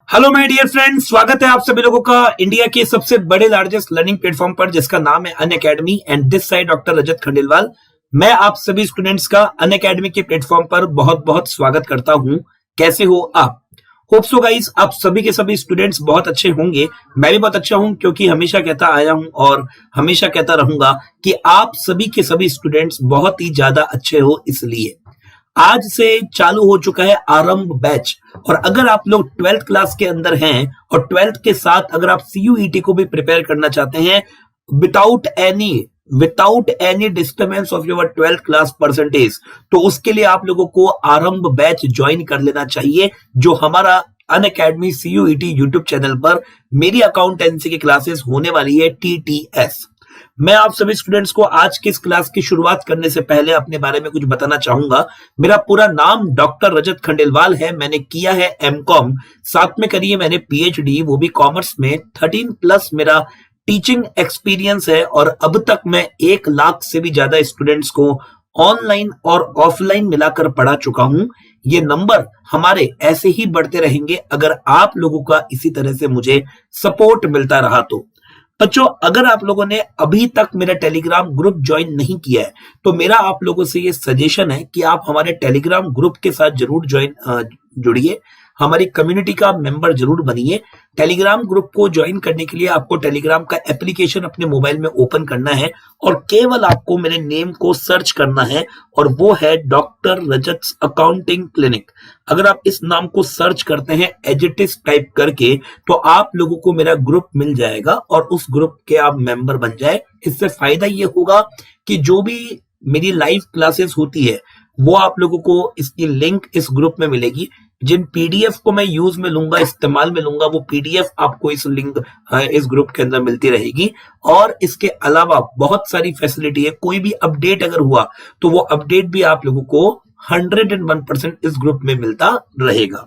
Hello my dear friends, स्वागत है आप सभी लोगों का इंडिया के सबसे बड़े लार्जेस्ट लर्निंग प्लेटफॉर्म पर जिसका नाम है Unacademy and this side doctor Rajat Khandelwal. मैं आप सभी स्टूडेंट्स का अनअकैडमी के प्लेटफॉर्म पर बहुत बहुत स्वागत करता हूं। कैसे हो आप? होप सो गाइस, आप सभी के सभी स्टूडेंट्स बहुत अच्छे होंगे। मैं भी बहुत अच्छा हूं क्योंकि हमेशा कहता आया हूं और हमेशा कहता रहूंगा कि आप सभी के सभी स्टूडेंट्स बहुत ही ज्यादा अच्छे हो। इसलिए आज से चालू हो चुका है आरंभ बैच। और अगर आप लोग 12th क्लास के अंदर हैं और 12th के साथ अगर आप सीयूईटी को भी प्रिपेयर करना चाहते हैं without any disturbance of your 12th class percentage, तो उसके लिए आप लोगों को आरंभ बैच ज्वाइन कर लेना चाहिए, जो हमारा अनअकैडमी सीयूईटी यूट्यूब चैनल पर मेरी अकाउंटेंसी की क्लासेस होने वाली है टीटीएस। मैं आप सभी स्टूडेंट्स को आज की इस क्लास की शुरुआत करने से पहले अपने बारे में कुछ बताना चाहूंगा। मेरा पूरा नाम डॉक्टर रजत खंडेलवाल है। मैंने किया है एमकॉम, साथ में करी है मैंने पीएचडी, वो भी कॉमर्स में। 13 प्लस मेरा टीचिंग एक्सपीरियंस है और अब तक मैं 1 लाख से भी ज्यादा स्टूडेंट्स को ऑनलाइन और ऑफलाइन मिलाकर पढ़ा चुका हूं। ये नंबर हमारे ऐसे ही बढ़ते रहेंगे अगर आप लोगों का इसी तरह से मुझे सपोर्ट मिलता रहा तो। बच्चों, अगर आप लोगों ने अभी तक मेरा टेलीग्राम ग्रुप ज्वाइन नहीं किया है तो मेरा आप लोगों से ये सजेशन है कि आप हमारे टेलीग्राम ग्रुप के साथ जरूर जुड़िए, हमारी कम्युनिटी का मेंबर जरूर बनिए। टेलीग्राम ग्रुप को ज्वाइन करने के लिए आपको टेलीग्राम का एप्लीकेशन अपने मोबाइल में ओपन करना है और केवल आपको मेरे नेम को सर्च करना है और वो है डॉक्टर रजत अकाउंटिंग क्लिनिक। अगर आप इस नाम को सर्च करते हैं एजिटिस टाइप करके तो आप लोगों को मेरा ग्रुप मिल जाएगा और उस ग्रुप के आप मेंबर बन जाए। इससे फायदा ये होगा कि जो भी मेरी लाइव क्लासेस होती है वो आप लोगों को इसकी लिंक इस ग्रुप में मिलेगी। जिन पीडीएफ को मैं यूज में लूंगा, इस्तेमाल में लूंगा, वो पीडीएफ आपको इस लिंक इस ग्रुप के अंदर मिलती रहेगी। और इसके अलावा बहुत सारी फैसिलिटी है। कोई भी अपडेट अगर हुआ तो वो अपडेट भी आप लोगों को 101% इस ग्रुप में मिलता रहेगा।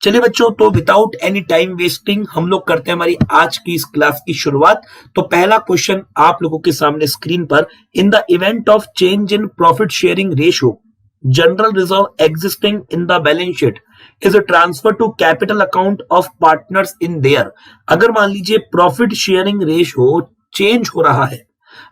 चलिए बच्चों, तो विदाउट एनी टाइम वेस्टिंग हम लोग करते हैं हमारी आज की इस क्लास की शुरुआत। तो पहला क्वेश्चन आप लोगों के सामने स्क्रीन पर, in the event of change in profit sharing ratio general reserve existing in the balance sheet is transfer to capital account of partners in their. अगर मान लीजिए प्रॉफिट शेयरिंग रेशियो चेंज हो रहा है,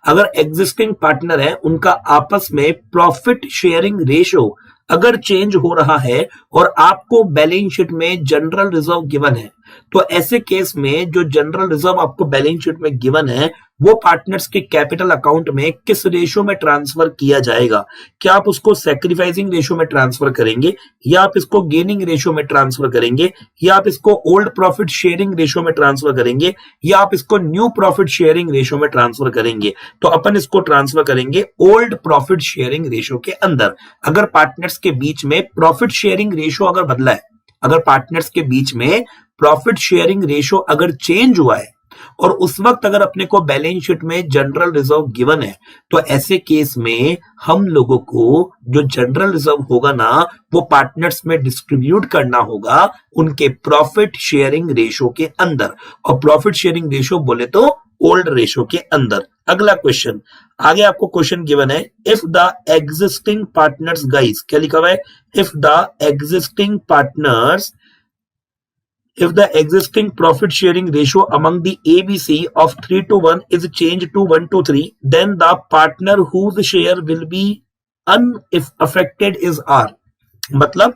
अगर एग्जिस्टिंग पार्टनर है उनका आपस में प्रॉफिट शेयरिंग रेशियो अगर चेंज हो रहा है और आपको बैलेंस शीट में जनरल रिजर्व गिवन है, तो ऐसे केस में जो जनरल रिजर्व आपको बैलेंस शीट में गिवन है वो पार्टनर्स के कैपिटल अकाउंट में किस रेशियो में ट्रांसफर किया जाएगा? क्या आप उसको सैक्रिफाइसिंग रेशियो में ट्रांसफर करेंगे, या आप इसको गेनिंग रेशियो में ट्रांसफर करेंगे, या आप इसको ओल्ड प्रॉफिट शेयरिंग रेशियो में ट्रांसफर करेंगे, या आप इसको न्यू प्रॉफिट शेयरिंग रेशियो में ट्रांसफर करेंगे? तो अपन इसको ट्रांसफर करेंगे ओल्ड प्रॉफिट शेयरिंग रेशियो के अंदर। अगर पार्टनर्स के बीच में प्रॉफिट शेयरिंग रेशियो अगर बदला है, अगर पार्टनर्स के बीच में प्रॉफिट शेयरिंग रेशियो अगर चेंज हुआ है और उस वक्त अगर अपने को बैलेंस शीट में जनरल रिजर्व गिवन है, तो ऐसे केस में हम लोगों को जो जनरल रिजर्व होगा ना, वो पार्टनर्स में डिस्ट्रीब्यूट करना होगा उनके प्रॉफिट शेयरिंग रेशियो के अंदर। और प्रॉफिट शेयरिंग रेशियो बोले तो ओल्ड रेशियो के अंदर। अगला क्वेश्चन, आगे आपको क्वेश्चन गिवन है, if the existing partners, guys क्या लिखा हुआ है, if the existing partners, if the existing profit sharing ratio among the ABC of 3:1 is changed to 1:3, then the partner whose share will be unaffected is R। मतलब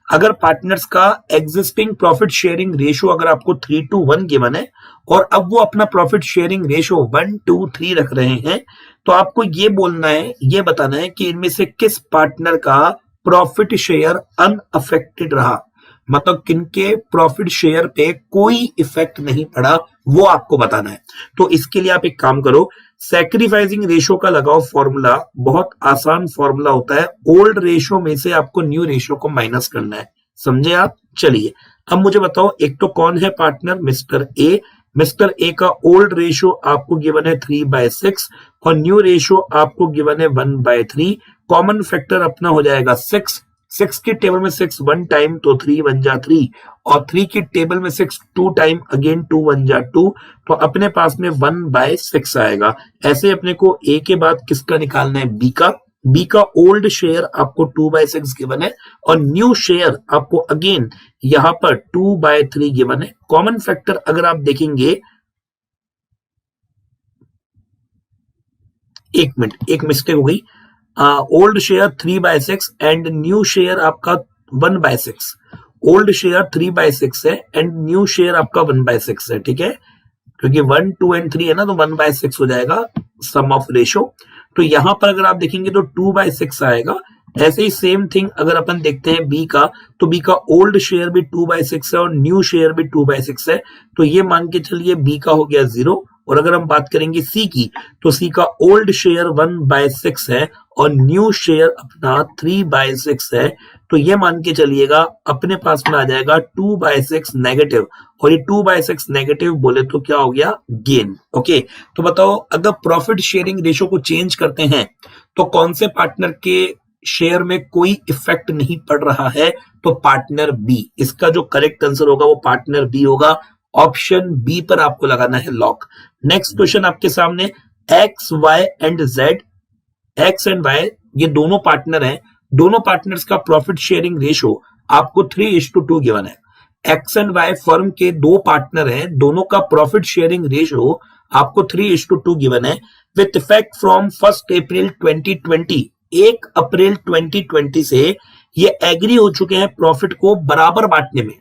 अगर partners का existing profit sharing ratio अगर आपको 3:1 given है और अब वो अपना प्रॉफिट शेयरिंग रेशियो 1:3 रख रहे हैं, तो आपको ये बोलना है, ये बताना है कि इनमें से किस पार्टनर का प्रॉफिट शेयर अनअफेक्टेड रहा, मतलब किनके प्रॉफिट शेयर पे कोई इफेक्ट नहीं पड़ा, वो आपको बताना है। तो इसके लिए आप एक काम करो, सैक्रिफाइसिंग रेशियो का लगाओ फॉर्मूला। बहुत आसान फॉर्मूला होता है, ओल्ड रेशियो में से आपको न्यू रेशियो को माइनस करना है। समझे आप? चलिए अब मुझे बताओ, एक तो कौन है partner? Mister A. Mister A का ओल्ड रेशियो आपको गिवन है 3/6 और न्यू रेशियो आपको गिवन है 1/3। कॉमन फैक्टर अपना हो जाएगा 6। 6 की टेबल में 6 1 टाइम तो 3 1 जा 3, और 3 की टेबल में 6 2 टाइम, अगेन 2 1 जा 2, तो अपने पास में 1/6 आएगा। ऐसे अपने को ए के बाद किसका निकालना है? बी का। बी का ओल्ड शेयर आपको 2/6 गिवन है और न्यू शेयर आपको अगेन यहां पर 2/3 गिवन है। कॉमन फैक्टर अगर आप देखेंगे, एक मिनट, एक मिस्टेक हो गई, old share 3/6 and new share आपका 1/6। ओल्ड शेयर 3/6 है एंड न्यू शेयर आपका 1/6 है, ठीक है, क्योंकि 1, 2 एंड 3 है ना, तो 1/6 हो जाएगा सम ऑफ रेशो। तो यहां पर अगर आप देखेंगे तो 2/6 आएगा। ऐसे ही सेम थिंग अगर अपन देखते हैं बी का, तो बी का ओल्ड शेयर भी 2/6 है और न्यू शेयर भी 2/6 है, तो ये मान के चलिए बी का हो गया 0। और अगर हम बात करेंगे सी की, तो सी का ओल्ड शेयर 1/6 है और न्यू शेयर अपना 3/6 है, तो ये मान के चलिएगा अपने पास में आ जाएगा 2/6 नेगेटिव, और ये 2/6 नेगेटिव बोले तो क्या हो गया, गेन। ओके, तो बताओ अगर प्रॉफिट शेयरिंग रेशो को चेंज करते हैं तो कौन से पार्टनर के शेयर में कोई इफेक्ट नहीं पड़ रहा है, तो पार्टनर बी। इसका जो करेक्ट आंसर होगा वो पार्टनर बी होगा। ऑप्शन बी पर आपको लगाना है लॉक। नेक्स्ट क्वेश्चन आपके सामने, X Y and Z, X and Y ये दोनों पार्टनर हैं, दोनों पार्टनर्स का प्रॉफिट शेयरिंग रेशो आपको 3:2 गिवन है। एक्स एंड वाई फर्म के दो पार्टनर हैं, दोनों का प्रॉफिट शेयरिंग रेशो आपको 3:2 गिवन है विथ इफेक्ट फ्रॉम 1 अप्रैल 2020। 1 अप्रैल 2020 से ये एग्री हो चुके हैं प्रॉफिट को बराबर बांटने में,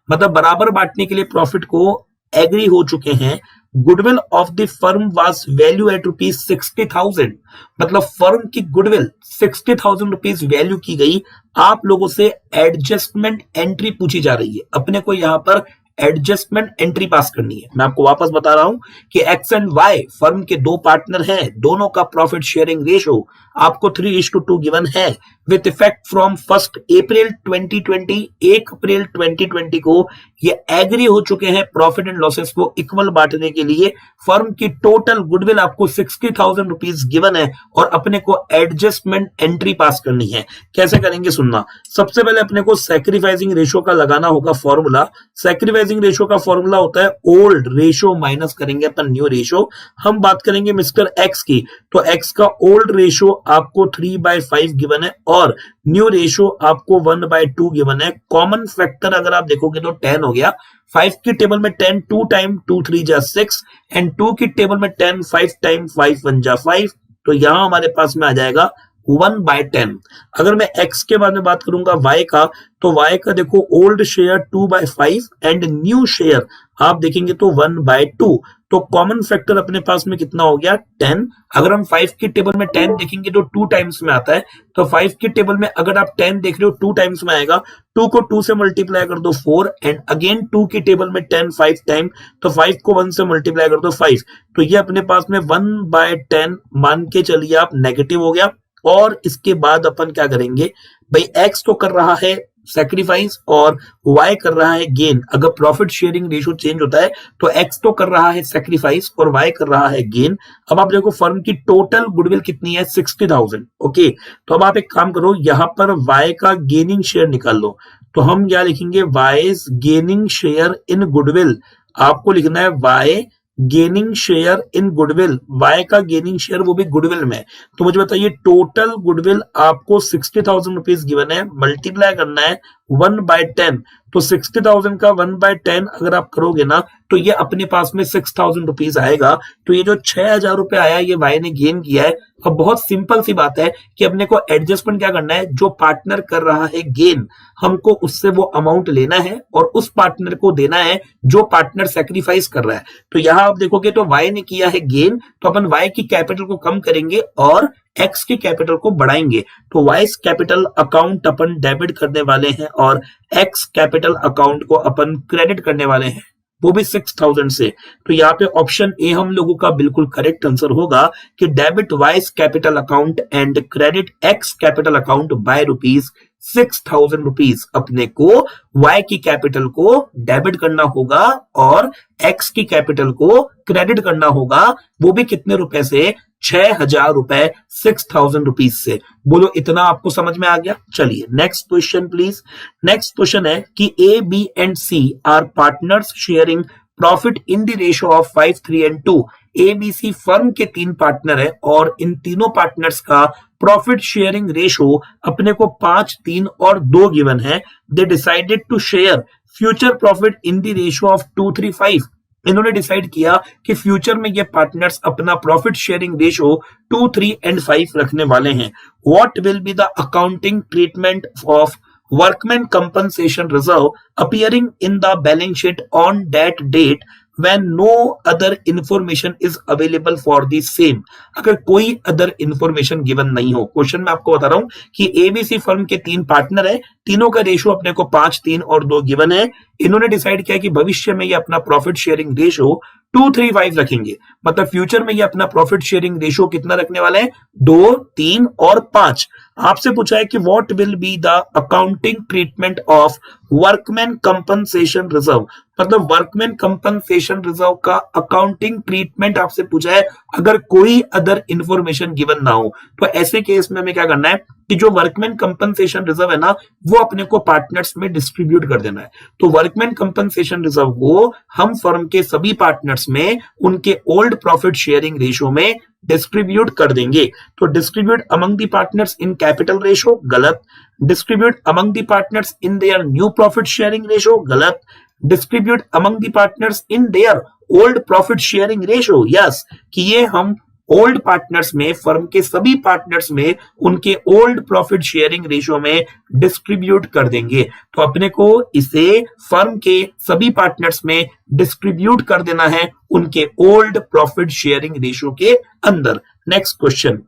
मतलब बराबर बांटने के लिए प्रॉफिट को एग्री हो चुके हैं। Goodwill of the firm was value at ₹60,000, मतलब फर्म की गुडविल 60,000 रुपीज वैल्यू की गई। आप लोगों से एडजस्टमेंट एंट्री पूछी जा रही है, अपने को यहां पर एडजस्टमेंट एंट्री पास करनी है। मैं आपको वापस बता रहा हूं कि एक्स एंड वाई फर्म के दो पार्टनर हैं, दोनों का प्रॉफिट शेयरिंग रेशो आपको 3:2 गिवन है विथ इफेक्ट फ्रॉम 1 अप्रैल 2020। 1 अप्रैल 2020 को ये एग्री हो चुके हैं प्रॉफिट एंड लॉसेस को इक्वल बांटने के लिए। फर्म की टोटल गुडविल आपको 60,000 रुपीज गिवन है और अपने को एडजस्टमेंट एंट्री पास करनी है। कैसे करेंगे सुनना, सबसे पहले अपने को सैक्रिफाइसिंग रेशो का लगाना होगा फॉर्मूला। सैक्रिफाइसिंग रेशो का फॉर्मूला होता है ओल्ड रेशो माइनस करेंगे अपन न्यू रेशो। हम बात करेंगे मिस्टर एक्स की, तो एक्स का ओल्ड रेशो आपको 3/5 गिवन है और न्यू रेशो आपको 1/2 गिवन है। कॉमन फैक्टर अगर आप देखोगे तो 10 हो गया। 5 की टेबल में 10, 2 टाइम 2 3 जा 6 एंड 2 की टेबल में 10, 5 टाइम 5 1 जा 5, तो यहां हमारे पास में आ जाएगा 1/10। अगर मैं x के बारे में बात करूंगा y का, तो y का देखो old share 2/5 and new share आप देखेंगे तो 1/2, तो कॉमन फैक्टर अपने पास में कितना हो गया 10। अगर हम 5 की टेबल में 10 देखेंगे तो 2 टाइम्स में आता है, तो 5 की टेबल में अगर आप 10 देख रहे हो 2 टाइम्स में आएगा, 2 को 2 से मल्टीप्लाई कर दो 4 एंड अगेन 2 की टेबल में 10 5 टाइम, तो 5 को 1 से मल्टीप्लाई कर दो 5, तो ये अपने पास में 1/10 मान के चलिए आप नेगेटिव हो गया। और इसके बाद अपन क्या करेंगे भाई, एक्स तो कर रहा है सैक्रिफाइस और वाई कर रहा है गेन। अगर प्रॉफिट शेयरिंग रेशियो चेंज होता है तो एक्स तो कर रहा है सैक्रिफाइस और वाई कर रहा है गेन। अब आप देखो फर्म की टोटल गुडविल कितनी है 60,000। ओके, तो अब आप एक काम करो, यहां पर वाई का गेनिंग शेयर निकाल लो, तो हम क्या लिखेंगे, Y's gaining share in goodwill. आपको लिखना है Y gaining share in goodwill, Y का गेनिंग शेयर वो भी गुडविल में। तो मुझे बताइए टोटल गुडविल आपको 60,000 रुपीज गिवन है, मल्टीप्लाई करना है 1/10, तो 60,000 का 1/10 अगर आप करोगे ना तो ये अपने पास में 6,000 रुपीज आएगा। तो ये जो 6,000 रुपए आया ये वाई ने गेन किया है। अब बहुत सिंपल सी बात है कि अपने को एडजस्टमेंट क्या करना है, जो पार्टनर कर रहा है गेन हमको उससे वो अमाउंट लेना है और उस पार्टनर को देना है जो पार्टनर सैक्रिफाइस कर रहा है। तो यहां आप देखोगे तो वाई ने किया है गेन, तो अपन वाई की कैपिटल को कम करेंगे और एक्स के कैपिटल को बढ़ाएंगे, तो वाइस कैपिटल अकाउंट अपन डेबिट करने वाले हैं और एक्स कैपिटल अकाउंट को अपन क्रेडिट करने वाले हैं, वो भी 6,000 से। तो यहाँ पे ऑप्शन ए हम लोगों का बिल्कुल करेक्ट आंसर होगा कि debit vice capital account and credit x capital account by ₹6,000 rupees अपने को वाई की कैपिटल को डेबिट करना होगा और एक्स की कैपिटल को क्रेडिट करना होगा, वो भी कितने रुपए से, 6,000 रुपए, 6,000 रुपीज से। बोलो इतना आपको समझ में आ गया। चलिए next question please. Next question है कि A B and C are partners sharing profit in the ratio of 5, 3 and 2 ABC firm के 3 पार्टनर है और इन तीनों पार्टनर्स का प्रॉफिट शेयरिंग रेशो अपने को 5, 3 और 2 गिवन है। They decided to share future profit in the ratio of 2:3:5। इन्होंने डिसाइड किया कि फ्यूचर में ये पार्टनर्स अपना प्रॉफिट शेयरिंग रेशो 2, 3 एंड 5 रखने वाले हैं। What will be the accounting treatment of workman compensation reserve appearing in the balance sheet on that date when no other information is available for the same। अगर कोई other information given नहीं हो, question में आपको बता रहा हूं कि एबीसी फर्म के 3 पार्टनर है, तीनों का रेशो अपने को 5, 3 और 2 गिवन है। इन्होंने डिसाइड किया कि भविष्य में ये अपना प्रॉफिट शेयरिंग रेशो 2, 3, 5 रखेंगे। मतलब फ्यूचर में ये अपना प्रॉफिट शेयरिंग रेशो कितना रखने वाले हैं? 2, 3 और 5। आपसे पूछा है कि what will be the accounting treatment of workman compensation reserve. मतलब वर्कमैन कंपनसेशन रिजर्व का अकाउंटिंग ट्रीटमेंट आपसे पूछा है अगर कोई अदर इंफॉर्मेशन गिवन ना हो। तो ऐसे केस में हमें क्या करना है कि जो वर्कमैन कंपनसेशन रिजर्व है ना, वो अपने को पार्टनर्स में डिस्ट्रीब्यूट कर देना है। तो वर्कमैन कंपनसेशन रिजर्व को हम फर्म के सभी पार्टनर्स में उनके ओल्ड प्रॉफिट शेयरिंग रेशो में डिस्ट्रीब्यूट कर देंगे। तो distribute among the partners in capital ratio, गलत। Distribute among the partners in their new profit sharing ratio, गलत। Distribute among the partners in their old profit sharing ratio, yes, कि ये हम old partners में, firm के सभी partners में उनके ओल्ड प्रॉफिट शेयरिंग रेशो में डिस्ट्रीब्यूट कर देंगे। तो अपने को इसे फर्म के सभी पार्टनर्स में डिस्ट्रीब्यूट कर देना है उनके ओल्ड प्रॉफिट शेयरिंग रेशो के अंदर। Next question,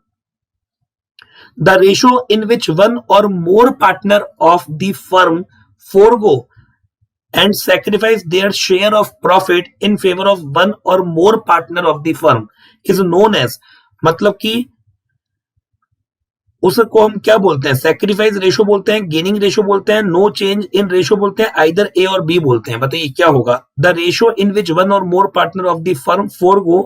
the ratio in which one or more partner of the firm forego and sacrifice their share of profit in favor of one or more partner of the firm is known as। मतलब कि उसको हम क्या बोलते हैं? Sacrifice ratio बोलते हैं, gaining ratio बोलते हैं, नो चेंज इन रेशो बोलते हैं, आइदर ए और बी बोलते हैं। बताइए क्या होगा? The ratio in which one or more partner of the firm forego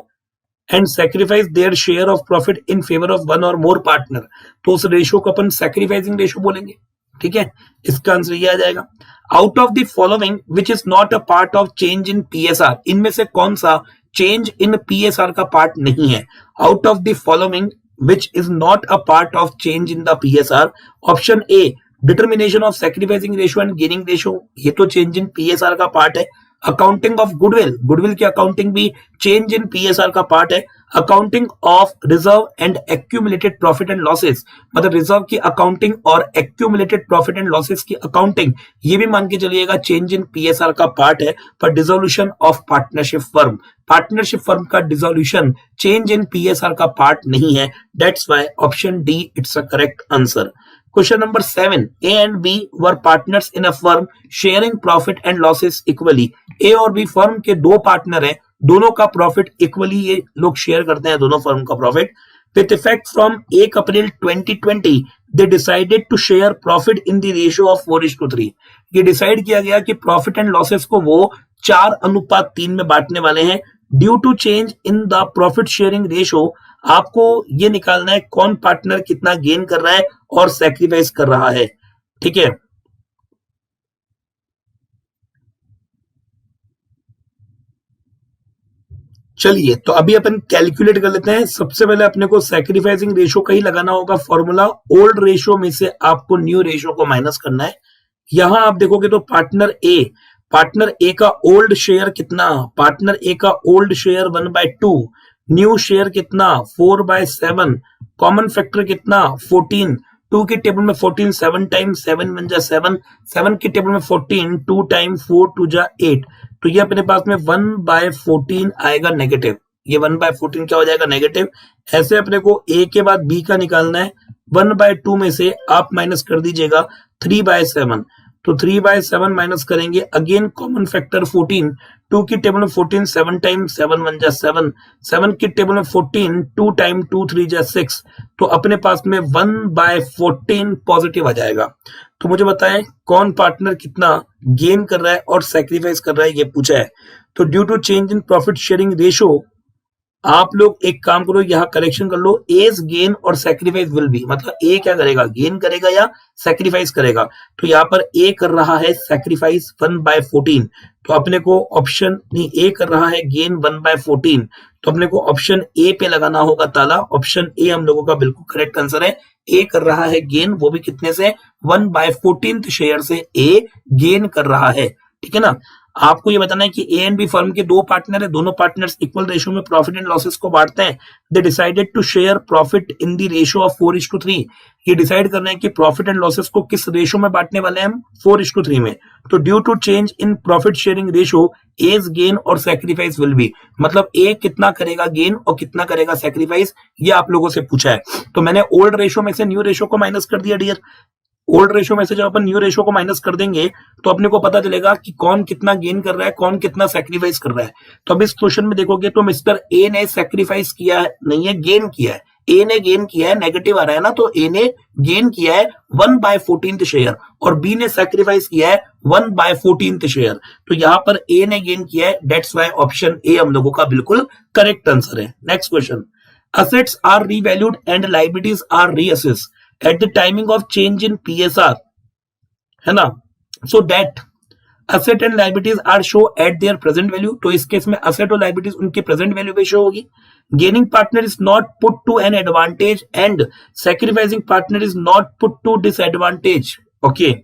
and sacrifice their share of profit in favour of one or more partner. तो उस रेशो को अपन सैक्रिफाइसिंग रेशो बोलेंगे। ठीक है, इसका आंसर ये आ जाएगा। Out of the following which is not a part of change in PSR, इनमें से कौन सा चेंज इन पीएसआर का पार्ट नहीं है? Out of the following which is not a part of change in the PSR, option A determination of sacrificing ratio and gaining ratio, ये तो change in PSR का पार्ट है। Accounting of goodwill, goodwill की accounting भी change in PSR का part है। Accounting of reserve and accumulated profit and losses, मतलब reserve की अकाउंटिंग और एक्यूमुलेटेड प्रॉफिट एंड लॉसेस की अकाउंटिंग, ये भी मान के चलिएगा चेंज इन पीएसआर का पार्ट है। पर dissolution of partnership firm, partnership firm का डिसोल्यूशन चेंज इन पीएसआर का पार्ट नहीं है। That's why option D it's a correct answer. Question number 7, A and B were partners in a firm sharing profit and losses equally। A और B firm के 2 partner हैं, दोनों का profit equally ये लोग शेयर करते हैं, दोनों फर्म का profit. With effect from 1 April 2020, they decided to share profit in the ratio of 4:3। ये डिसाइड किया गया कि प्रॉफिट एंड लॉसेस को वो 4:3 में बांटने वाले हैं। Due to change in the profit sharing ratio, आपको ये निकालना है कौन पार्टनर कितना गेन कर रहा है और सैक्रिफाइस कर रहा है। ठीक है, चलिए तो अभी अपन कैलकुलेट कर लेते हैं। सबसे पहले अपने को सैक्रिफाइसिंग रेशो का ही लगाना होगा फॉर्मूला। ओल्ड रेशो में से आपको न्यू रेशो को माइनस करना है। यहां आप देखोगे तो पार्टनर ए का ओल्ड शेयर कितना? पार्टनर ए का ओल्ड शेयर 1/2, न्यू शेयर कितना? 4/7, कॉमन फैक्टर कितना? 14, 2 के टेबल में 14, 7 टाइम्स 7 बन जा 7, 7 के टेबल में 14, 2 टाइम्स 4 2 जा 8। तो ये अपने पास में 1/14 आएगा नेगेटिव। ये 1/14 क्या हो जाएगा? नेगेटिव। ऐसे अपने को ए के बाद बी का निकालना है। 1/2 में से आप माइनस कर दीजिएगा 3/7, तो 3/7 माइनस करेंगे, अगेन कॉमन फैक्टर 14, 2 की टेबल में 14, 7 टाइम्स 7 बन जा 7, 7 की टेबल में 14, 2 टाइम्स 2 3 जा 6। तो अपने पास में 1/14 पॉजिटिव आ जाएगा। तो मुझे बताएं कौन पार्टनर कितना गेन कर रहा है और सैक्रिफाइस कर रहा है, ये पूछा है। तो due to change in profit sharing ratio आप लोग एक काम करो, यहाँ करेक्शन कर लो, एज गेन और सेक्रीफाइस विल बी, मतलब ए क्या करेगा, गेन करेगा या सेक्रीफाइस करेगा। तो यहाँ पर ए कर रहा है सेक्रीफाइस 1/14, तो अपने को ऑप्शन नहीं, ए कर रहा है गेन 1/14, तो अपने को ऑप्शन ए पे लगाना होगा ताला। ऑप्शन ए हम लोगों का बिल्कुल करेक्ट आंसर है। ए कर रहा है गेन, वो भी कितने से, 1/14 शेयर से ए गेन कर रहा है, ठीक है ना। आपको ये बताना है कि ए एंड बी फर्म के दो पार्टनर है, दोनों पार्टनर्स इक्वल रेशियो में प्रॉफिट एंड लॉसेस को बांटते हैं। They decided to share profit in the ratio of 4:3। ये डिसाइड करना है कि प्रॉफिट एंड लॉसेस को किस रेशियो में बांटने वाले हैं हम, 4:3 में। तो due to change in profit sharing ratio as gain और सैक्रिफाइस विल बी, मतलब ए कितना करेगा गेन और कितना करेगा सैक्रिफाइस, ये आप लोगों से पूछा है। तो मैंने ओल्ड रेशियो में से न्यू रेशियो को माइनस कर दिया डियर। ओल्ड रेशियो में से जब अपन न्यू रेशियो को माइनस कर देंगे तो अपने को पता चलेगा कि कौन कितना गेन कर रहा है, कौन कितना सैक्रिफाइस कर रहा है। तो अब इस क्वेश्चन में देखोगे तो मिस्टर ए ने सैक्रिफाइस किया है, नहीं है गेन किया है। ए ने गेन किया है, नेगेटिव आ रहा है ना, तो ए ने गेन किया है 1/14 शेयर और बी ने सैक्रिफाइस किया है 1/14 शेयर। तो यहां पर ए ने गेन किया है, दैट्स वाई ऑप्शन ए हम लोगों का बिल्कुल करेक्ट आंसर है। Next question, assets are revalued and liabilities are reassessed at the timing of change in PSR, है ना। so that asset and liabilities are show at their present value, तो इस case में asset और liabilities उनकी present value पे show होगी। gaining partner is not put to an advantage and sacrificing partner is not put to disadvantage, okay।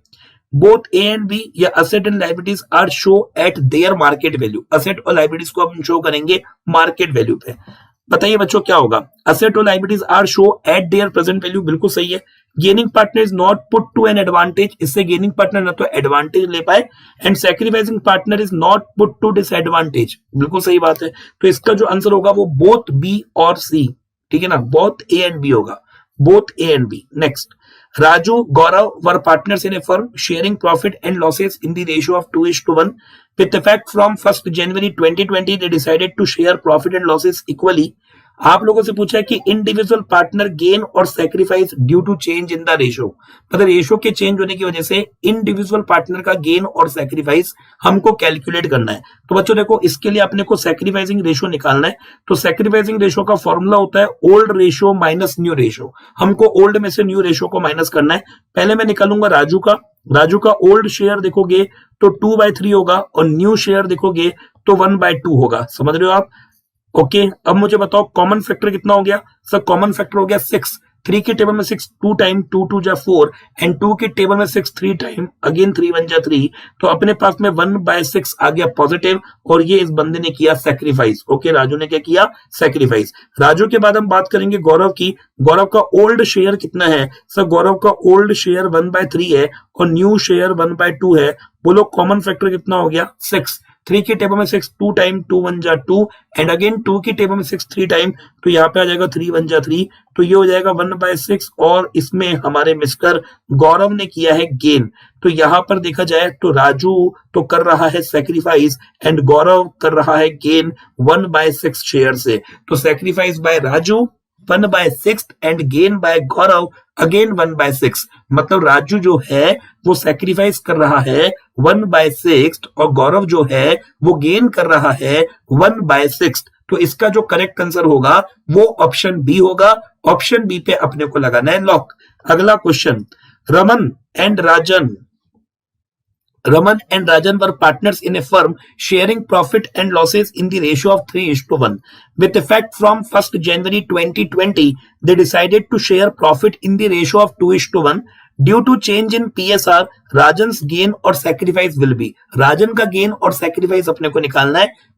both A and B या asset and liabilities are show at their market value, asset और liabilities को हम show करेंगे market value पे। बताइए बच्चों क्या होगा, असेट और liabilities are show at their present value, बिल्कुल सही है। Gaining partner is not put to an advantage, इससे गेनिंग पार्टनर ना तो एडवांटेज ले पाए, and sacrificing partner is not put to disadvantage, बिल्कुल सही बात है। तो इसका जो आंसर होगा वो बोथ बी और सी, ठीक है ना, बोथ ए एंड बी होगा, both A and B. Next, Raju, Gaurav were partners in a firm sharing profit and losses in the ratio of 2:1. With effect from 1st January 2020, they decided to share profit and losses equally. आप लोगों से पूछा है कि individual partner gain और sacrifice due to change in the ratio, मतलब ratio के change होने की वजह से इंडिविजुअल पार्टनर का गेन और सैक्रिफाइस हमको कैलकुलेट करना है। तो बच्चों देखो, इसके लिए अपने को सैक्रिफाइसिंग रेशियो निकालना है। तो सैक्रिफाइसिंग रेशियो का फॉर्मूला होता है old ratio minus new ratio. हमको ओल्ड में से न्यू रेशियो को माइनस करना है। पहले मैं निकालूंगा राजू का ओल्ड शेयर देखोगे तो 2/3 होगा और न्यू शेयर देखोगे तो 1/2 होगा, समझ रहे हो आप। ओके अब मुझे बताओ कॉमन फैक्टर कितना हो गया सर, कॉमन फैक्टर हो गया 6। 3 की टेबल में 6 2 टाइम 2 2 जा 4 एंड 2 की टेबल में 6 3 टाइम, अगेन 3 1 जा 3, तो अपने पास में 1/6 आ गया पॉजिटिव, और ये इस बंदे ने किया सैक्रिफाइस। ओके राजू ने क्या किया, सैक्रिफाइस। राजू के बाद हम बात करेंगे गौरव की। गौरव का ओल्ड शेयर कितना है सर, गौरव का ओल्ड शेयर 1/3 है और न्यू शेयर 1/2 है। बोलो कॉमन फैक्टर कितना हो गया, 6। 3 की टेबल में 6 2 टाइम 2 1 जा 2 एंड अगेन 2 की टेबल में 6 3 टाइम, तो यहाँ पे आ जाएगा 3 1 जा 3, तो ये हो जाएगा 1/6, और इसमें हमारे मिस्टर गौरव ने किया है गेन। तो यहाँ पर देखा जाए तो राजू तो कर रहा है सैक्रिफाइस एंड गौरव कर रहा है गेन 1/6 शेयर से। तो sacrifice by Raju 1/6 and gain by Gaurav again 1/6, मतलब राजू जो है वो सैक्रिफाइस कर रहा है 1/6 और गौरव जो है वो गेन कर रहा है 1/6। तो इसका जो करेक्ट आंसर होगा वो ऑप्शन बी होगा। ऑप्शन बी पे अपने को लगाना है लॉक। अगला question, Raman and Rajan were partners in a firm sharing profit and losses in the ratio of 3:1. With effect from 1st January 2020, they decided to share profit in the ratio of 2:1. Due to change in PSR, Rajan's gain or sacrifice will be. राजन का gain और sacrifice अपने को निकालना है।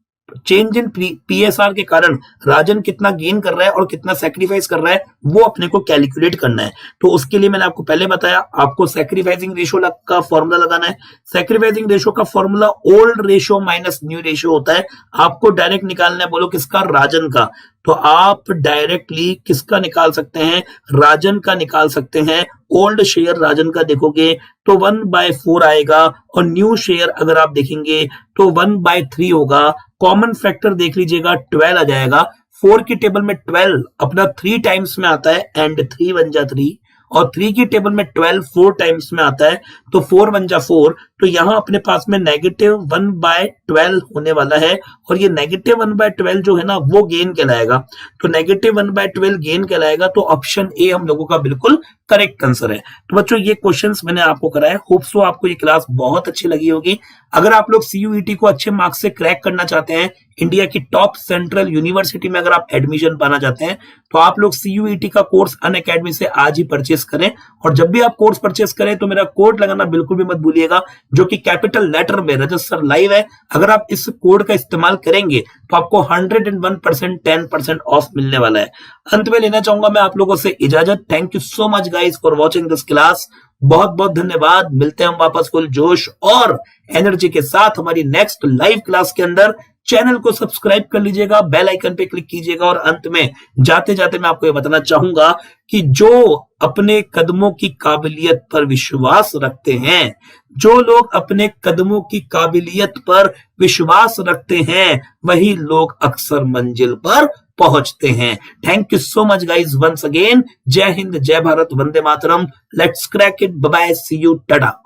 Change in PSR के कारण राजन कितना gain कर रहा है और कितना सैक्रिफाइस कर रहा है वो अपने को कैलकुलेट करना है। तो उसके लिए मैंने आपको पहले बताया, आपको सैक्रिफाइसिंग रेशियो का फॉर्मूला लगाना है। सैक्रिफाइसिंग रेशियो का formula old ratio minus new ratio होता है। आपको डायरेक्ट निकालना है, बोलो किसका, राजन का। तो आप डायरेक्टली किसका निकाल सकते हैं, राजन का निकाल सकते हैं। ओल्ड शेयर राजन का देखोगे तो 1/4 आएगा और न्यू शेयर अगर आप देखेंगे तो 1/3 होगा। कॉमन फैक्टर देख लीजिएगा 12 आ जाएगा। 4 की टेबल में 12 अपना 3 टाइम्स में आता है एंड 3 1 जा 3 और 3 की टेबल में 12 4 टाइम्स में आता है, तो 4 1 जा 4, तो यहां अपने पास में -1/12 होने वाला है, और ये -1/12 जो है ना वो गेन कहलाएगा। तो -1/12 गेन कहलाएगा, तो ऑप्शन ए हम लोगों का बिल्कुल करेक्ट आंसर है। तो बच्चों ये क्वेश्चंस मैंने आपको कराया, होप सो आपको ये क्लास बहुत अच्छी लगी होगी। अगर आप लोग सीयूईटी को अच्छे मार्क्स से क्रैक करना चाहते हैं, इंडिया की टॉप सेंट्रल यूनिवर्सिटी में अगर आप एडमिशन पाना चाहते हैं, तो आप लोग सीयूईटी का कोर्स अनअकैडमी से आज ही परचेस करें। और जब भी आप कोर्स परचेस करें तो मेरा कोड लगाना बिल्कुल भी मत भूलिएगा, जो कि कैपिटल लेटर में रजिस्टर लाइव है। अगर आप इस कोड का इस्तेमाल करेंगे तो आपको 101% 10% ऑफ मिलने वाला है। अंत में लेना चाहूंगा मैं आप लोगों से इजाजत। Thank you so much guys for watching this class. बहुत बहुत धन्यवाद। मिलते हैं हम वापस फुल जोश और एनर्जी के साथ हमारी नेक्स्ट लाइव क्लास के अंदर। चैनल को सब्सक्राइब कर लीजिएगा, बेल आइकन पे क्लिक कीजिएगा। और अंत में जाते जाते मैं आपको ये बताना चाहूंगा कि जो अपने कदमों की काबिलियत पर विश्वास रखते हैं, जो लोग अपने कदमों की काबिलियत पर विश्वास रखते हैं, वही लोग अक्सर मंजिल पर पहुंचते हैं। Thank you so much guys once again. जय हिंद, जय भारत, वंदे मातरम। Let's crack it. Bye bye, see you, Tata.